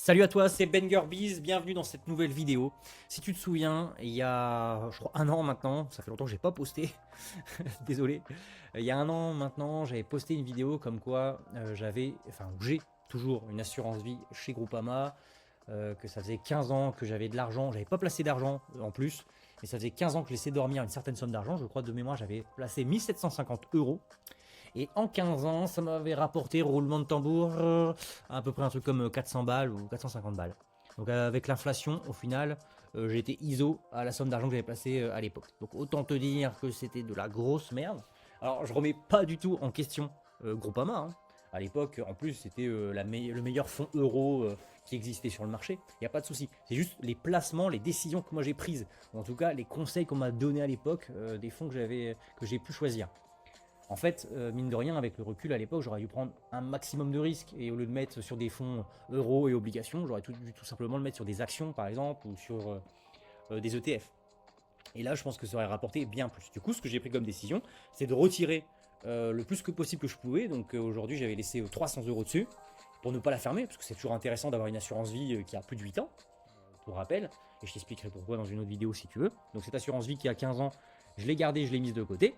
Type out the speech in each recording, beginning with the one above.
Salut à toi, c'est BengerBiz, bienvenue dans cette nouvelle vidéo. Si tu te souviens, il y a, je crois, un an maintenant, ça fait longtemps que j'ai pas posté, désolé. Il y a un an maintenant, j'avais posté une vidéo comme quoi j'ai toujours une assurance vie chez Groupama, que ça faisait 15 ans que j'avais de l'argent, j'avais pas placé d'argent en plus, mais ça faisait 15 ans que je laissais dormir une certaine somme d'argent, je crois de mémoire j'avais placé 1750 euros. Et en 15 ans, ça m'avait rapporté, roulement de tambour, à peu près un truc comme 400 balles ou 450 balles. Donc avec l'inflation, au final, j'étais ISO à la somme d'argent que j'avais placée à l'époque. Donc autant te dire que c'était de la grosse merde. Alors je remets pas du tout en question Groupama. Hein. À l'époque, en plus, c'était le meilleur fonds euro qui existait sur le marché. Il n'y a pas de souci. C'est juste les placements, les décisions que moi j'ai prises. Ou en tout cas, les conseils qu'on m'a donnés à l'époque des fonds que j'ai pu choisir. En fait, mine de rien, avec le recul à l'époque, j'aurais dû prendre un maximum de risques et au lieu de mettre sur des fonds euros et obligations, j'aurais dû tout simplement le mettre sur des actions par exemple ou sur des ETF. Et là, je pense que ça aurait rapporté bien plus. Du coup, ce que j'ai pris comme décision, c'est de retirer le plus que possible que je pouvais. Donc aujourd'hui, j'avais laissé 300 euros dessus pour ne pas la fermer, parce que c'est toujours intéressant d'avoir une assurance vie qui a plus de 8 ans, pour rappel. Et je t'expliquerai pourquoi dans une autre vidéo si tu veux. Donc cette assurance vie qui a 15 ans, je l'ai gardée, je l'ai mise de côté.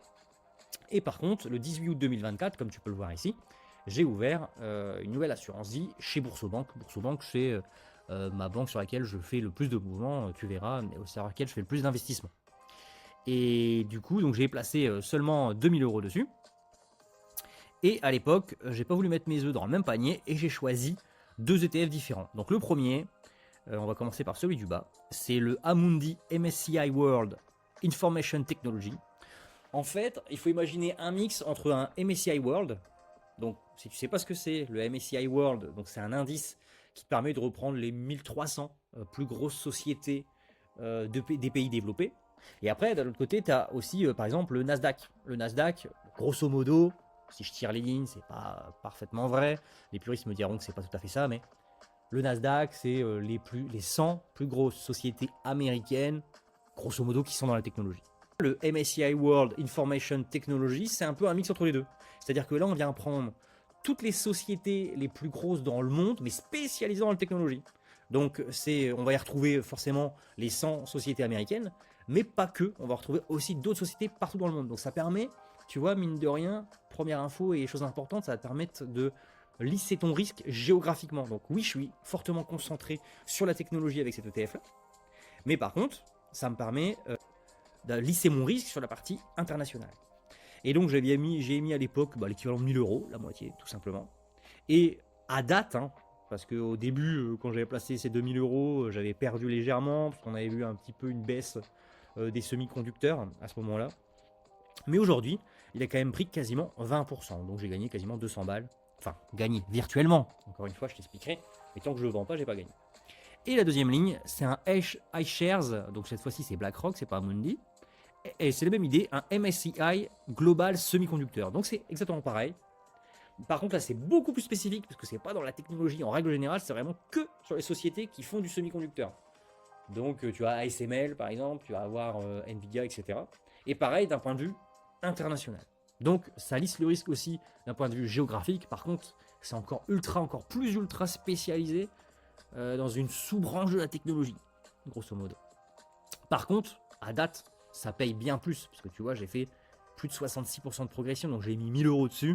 Et par contre, le 18 août 2024, comme tu peux le voir ici, j'ai ouvert une nouvelle assurance vie chez Boursobank. Boursobank, c'est ma banque sur laquelle je fais le plus de mouvements, tu verras, mais sur laquelle je fais le plus d'investissements. Et du coup, donc j'ai placé seulement 2000 euros dessus. Et à l'époque, j'ai pas voulu mettre mes œufs dans le même panier et j'ai choisi deux ETF différents. Donc le premier, on va commencer par celui du bas, c'est le Amundi MSCI World Information Technology. En fait, il faut imaginer un mix entre un MSCI World. Donc, si tu ne sais pas ce que c'est, le MSCI World, donc c'est un indice qui permet de reprendre les 1300 plus grosses sociétés des pays développés. Et après, d'un autre côté, tu as aussi, par exemple, le Nasdaq. Le Nasdaq, grosso modo, si je tire les lignes, c'est pas parfaitement vrai. Les puristes me diront que c'est pas tout à fait ça, mais le Nasdaq, c'est les 100 plus grosses sociétés américaines, grosso modo, qui sont dans la technologie. Le MSCI World Information Technology, c'est un peu un mix entre les deux. C'est-à-dire que là, on vient prendre toutes les sociétés les plus grosses dans le monde, mais spécialisées dans la technologie. Donc, on va y retrouver forcément les 100 sociétés américaines, mais pas que. On va retrouver aussi d'autres sociétés partout dans le monde. Donc, ça permet, tu vois, mine de rien, première info et chose importante, ça va te permettre de lisser ton risque géographiquement. Donc, oui, je suis fortement concentré sur la technologie avec cet ETF-là. Mais par contre, ça me permet de lisser mon risque sur la partie internationale. Et donc j'ai mis à l'époque l'équivalent de 1000 euros, la moitié tout simplement. Et à date, hein, parce qu'au début, quand j'avais placé ces 2000 euros, j'avais perdu légèrement, parce qu'on avait vu un petit peu une baisse des semi-conducteurs à ce moment-là. Mais aujourd'hui, il a quand même pris quasiment 20%, donc j'ai gagné quasiment 200 balles. Enfin, gagné virtuellement, encore une fois je t'expliquerai, mais tant que je ne le vends pas, j'ai pas gagné. Et la deuxième ligne, c'est un iShares, donc cette fois-ci c'est BlackRock, c'est pas Amundi. Et c'est la même idée, un MSCI Global Semiconductor. Donc c'est exactement pareil. Par contre là c'est beaucoup plus spécifique parce que c'est pas dans la technologie en règle générale, c'est vraiment que sur les sociétés qui font du semi-conducteur. Donc tu as ASML par exemple, tu vas avoir Nvidia, etc. Et pareil d'un point de vue international. Donc ça lisse le risque aussi d'un point de vue géographique. Par contre c'est encore plus ultra spécialisé dans une sous-branche de la technologie, grosso modo. Par contre, à date, ça paye bien plus, parce que tu vois, j'ai fait plus de 66% de progression, donc j'ai mis 1000 euros dessus,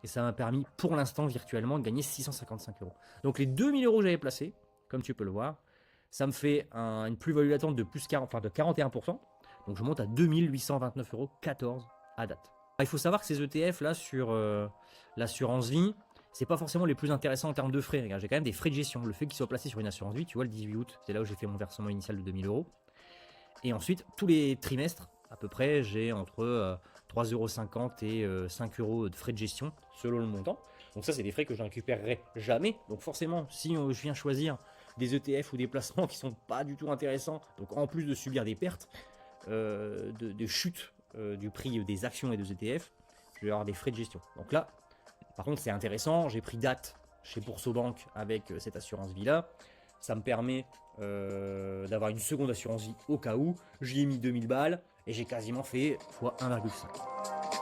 et ça m'a permis, pour l'instant, virtuellement, de gagner 655 euros. Donc les 2000 euros que j'avais placés, comme tu peux le voir, ça me fait une plus-value latente de plus 40, enfin de 41%, donc je monte à 2829,14 euros à date. Il faut savoir que ces ETF là sur l'assurance vie, c'est pas forcément les plus intéressants en termes de frais. Regarde, j'ai quand même des frais de gestion. Le fait qu'ils soient placés sur une assurance vie, tu vois, le 18 août, c'est là où j'ai fait mon versement initial de 2000 euros. Et ensuite, tous les trimestres, à peu près, j'ai entre 3,50 € et 5 € de frais de gestion, selon le montant. Donc ça, c'est des frais que je ne récupérerai jamais. Donc forcément, si je viens choisir des ETF ou des placements qui ne sont pas du tout intéressants, donc en plus de subir des pertes, de chute du prix des actions et des ETF, je vais avoir des frais de gestion. Donc là, par contre, c'est intéressant. J'ai pris date chez Boursobank avec cette assurance vie-là. Ça me permet d'avoir une seconde assurance vie au cas où. J'y ai mis 2000 balles et j'ai quasiment fait x 1,5.